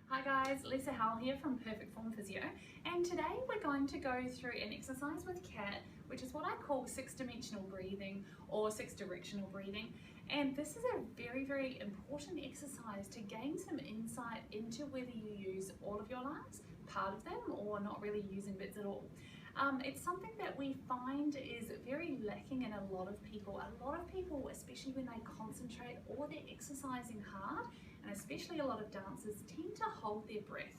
Hi guys, Lisa Howell here from Perfect Form Physio, and today we're going to go through an exercise with Kat, which is what I call six-dimensional breathing or six-directional breathing. And this is a very important exercise to gain some insight into whether you use all of your lungs, part of them, or not really using bits at all. It's something that we find is very lacking in a lot of people. A lot of people, especially when they concentrate or they're exercising hard, and especially a lot of dancers, tend to hold their breath.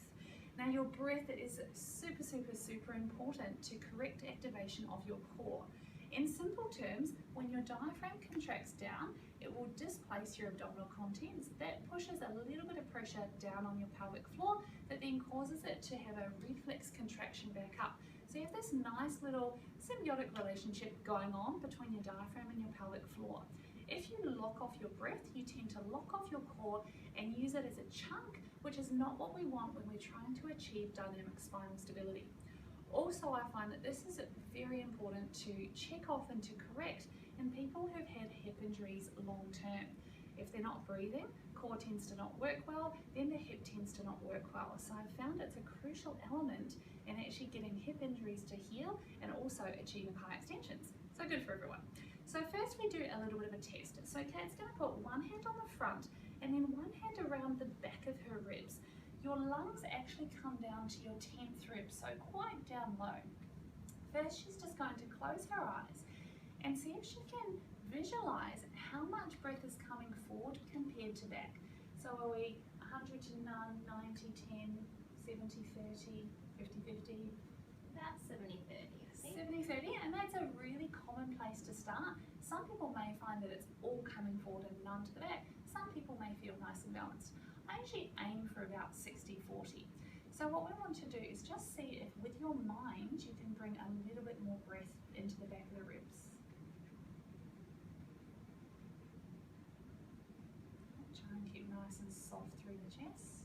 Now your breath is super important to correct activation of your core. In simple terms, when your diaphragm contracts down, it will displace your abdominal contents. That pushes a little bit of pressure down on your pelvic floor that then causes it to have a reflex contraction back up. So you have this nice little symbiotic relationship going on between your diaphragm and your pelvic floor. If you lock off your breath, you tend to lock off your core and use it as a chunk, which is not what we want when we're trying to achieve dynamic spinal stability. Also, I find that this is very important to check off and to correct in people who've had hip injuries long term. If they're not breathing, core tends to not work well, then the hip tends to not work well. So I've found it's a crucial element in actually getting hip injuries to heal and also achieving high extensions. So good for everyone. So first we do a little bit of a test. So Kat's going to put one hand on the front and then one hand around the back of her ribs. Your lungs actually come down to your 10th rib, so quite down low. First she's just going to close her eyes and see if she can visualize how much breath is coming forward compared to back. So are we 100 to none, 90, 10, 70, 30, 50, 50? About 70-30, I think. 70-30, and that's a really common place to start. Some people may find that it's all coming forward and none to the back. Some people may feel nice and balanced. I actually aim for about 60-40. So what we want to do is just see if with your mind you can bring a little bit more breath into the back of the ribs. Try and keep nice and soft through the chest.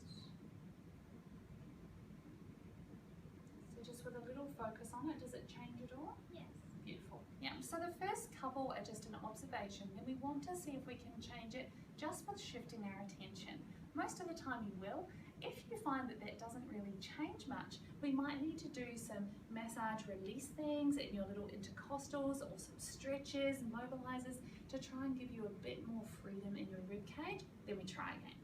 So just with a little focus on it, does it change at all? Yes. Beautiful. Yeah, so the first couple are just an observation, then we want to see if we can change it just with shifting our attention. Most of the time you will. If you find that that doesn't really change much, we might need to do some massage release things in your little intercostals or some stretches, mobilizers to try and give you a bit more freedom in your rib cage. Then we try again.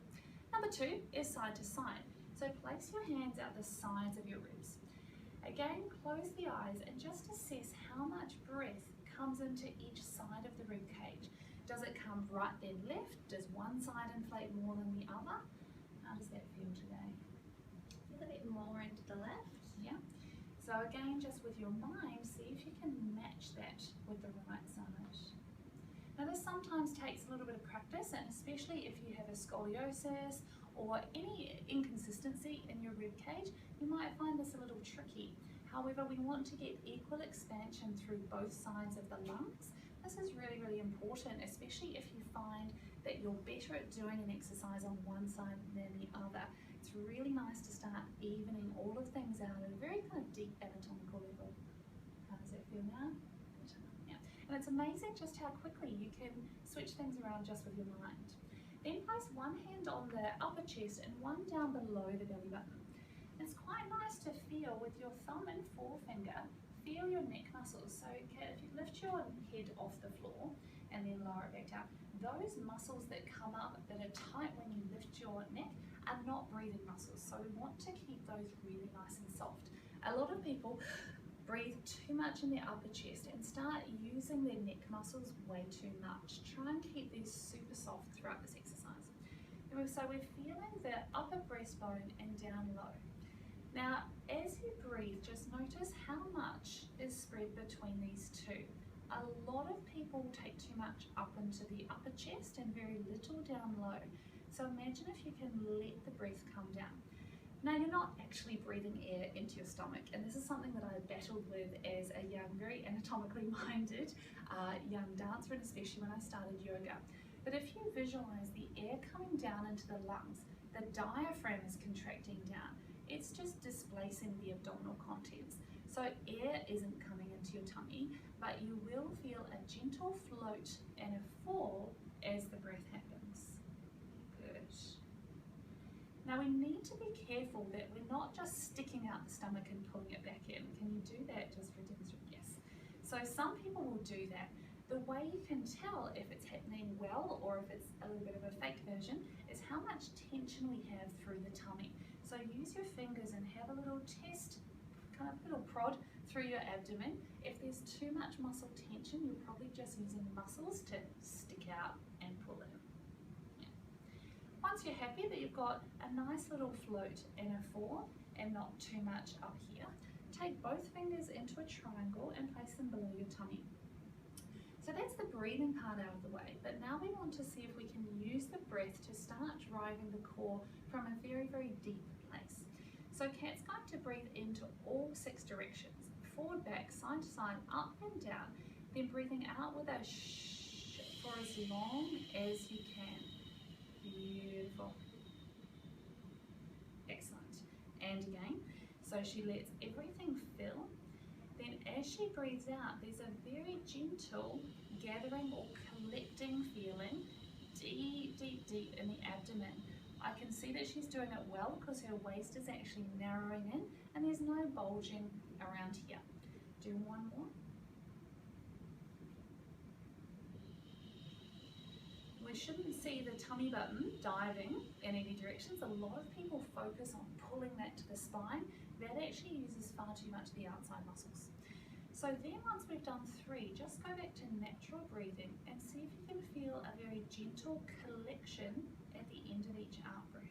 Number two is side to side. So place your hands out the sides of your ribs. Again, close the eyes and just assess how much breath comes into each side of the rib cage. Does it come right then left? Does one side inflate more than the other? How does that feel today? A little bit more into the left. Yeah. So again, just with your mind, see if you can match that with the right side. Now this sometimes takes a little bit of practice, and especially if you have a scoliosis or any inconsistency in your rib cage, you might find this a little tricky. However, we want to get equal expansion through both sides of the lungs. This is really important, especially if you find that you're better at doing an exercise on one side than the other. It's really nice to start evening all of things out at a very kind of deep anatomical level. How does that feel now? Yeah. And it's amazing just how quickly you can switch things around just with your mind. Then place one hand on the upper chest and one down below the belly button. It's quite nice to feel with your thumb and forefinger, feel your neck muscles. So if you lift your head off the floor and then lower it back down, those muscles that come up that are tight when you lift your neck are not breathing muscles. So we want to keep those really nice and soft. A lot of people breathe too much in their upper chest and start using their neck muscles way too much. Try and keep these super soft throughout this exercise. So we're feeling the upper breastbone and down low. Now, as you breathe, just notice how much is spread between these two. A lot of people take too much up into the upper chest and very little down low. So imagine if you can let the breath come down. Now, you're not actually breathing air into your stomach, and this is something that I battled with as a young, very anatomically minded young dancer, and especially when I started yoga. But if you visualize the air coming down into the lungs, the diaphragm is contracting down. It's just displacing the abdominal contents. So air isn't coming into your tummy, but you will feel a gentle float and a fall as the breath happens. Good. Now we we need to be careful that we're not just sticking out the stomach and pulling it back in. Can you do that just for a demonstration? Yes. So some people will do that. The way you can tell if it's happening well or if it's a little bit of a fake version is how much tension we have through the tummy. So use your fingers and have a little test, kind of little prod through your abdomen. If there's too much muscle tension, you're probably just using muscles to stick out and pull in. Yeah. Once you're happy that you've got a nice little float in a 4 and not too much up here, take both fingers into a triangle and place them below your tummy. So that's the breathing part out of the way, but now we want to see if we can use the breath to start driving the core from a very, very deep place. So Kat's going to breathe into all 6 directions, forward, back, side to side, up and down, then breathing out with a shh for as long as you can. Beautiful. Excellent. And again, so she lets everything fill. Then as she breathes out, there's a very gentle gathering or collecting feeling deep, deep, deep in the abdomen. I can see that she's doing it well because her waist is actually narrowing in and there's no bulging around here. Do one more. We shouldn't see the tummy button diving in any directions. A lot of people focus on pulling that to the spine. That actually uses far too much of the outside muscles. So then once we've done 3, just go back to natural breathing and see if you can feel a very gentle collection at the end of each out breath.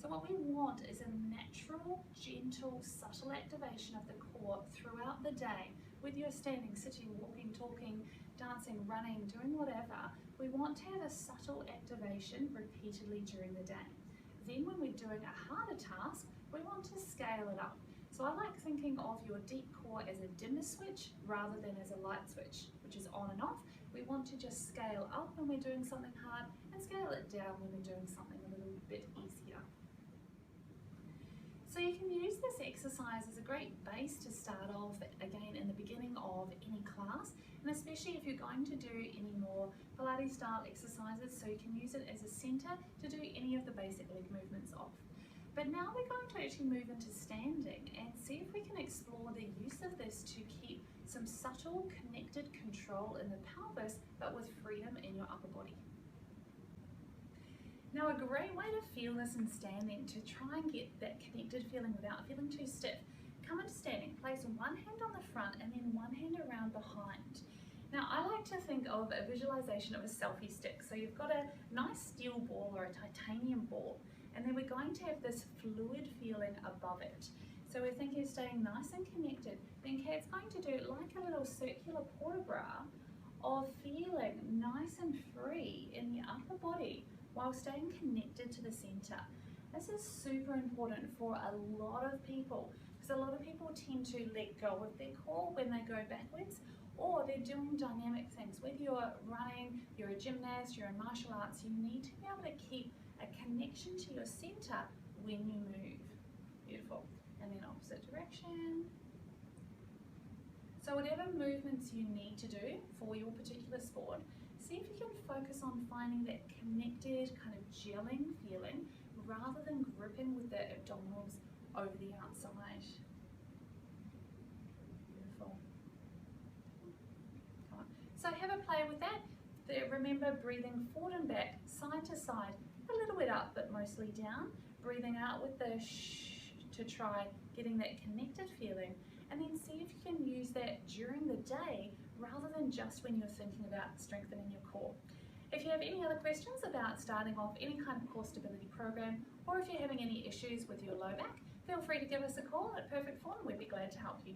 So what we want is a natural, gentle, subtle activation of the core throughout the day. Whether you're standing, sitting, walking, talking, dancing, running, doing whatever, we want to have a subtle activation repeatedly during the day. Then when we're doing a harder task, we want to scale it up. So I like thinking of your deep core as a dimmer switch rather than as a light switch, which is on and off. We want to just scale up when we're doing something hard and scale it down when we're doing something a little bit easier. So you can use this exercise as a great base to start off, again, in the beginning of any class, and especially if you're going to do any more Pilates style exercises, so you can use it as a center to do any of the basic leg movements of. But now we're going to actually move into standing and see if we can explore the use of this to keep some subtle connected control in the pelvis, but with freedom in your upper body. Now, a great way to feel this in standing, to try and get that connected feeling without feeling too stiff, come into standing, place one hand on the front and then one hand around behind. Now, I like to think of a visualization of a selfie stick. So you've got a nice steel ball or a titanium ball, and then we're going to have this fluid feeling above it. So we're thinking of staying nice and connected. Then Kat's going to do like a little circular port bra of feeling nice and free in the upper body while staying connected to the center. This is super important for a lot of people because a lot of people tend to let go of their core when they go backwards, or they're doing dynamic things. Whether you're running, you're a gymnast, you're in martial arts, you need to be able to keep a connection to your center when you move. Beautiful. And then opposite direction. So whatever movements you need to do for your particular sport, see if you can focus on finding that connected kind of gelling feeling rather than gripping with the abdominals over the outside. Beautiful. Come on. So have a play with that. Remember, breathing forward and back, side to side, a little bit up but mostly down. Breathing out with the shh to try getting that connected feeling, and then see if you can use that during the day rather than just when you're thinking about strengthening your core. If you have any other questions about starting off any kind of core stability program, or if you're having any issues with your low back, feel free to give us a call at Perfect Form. We'd be glad to help you.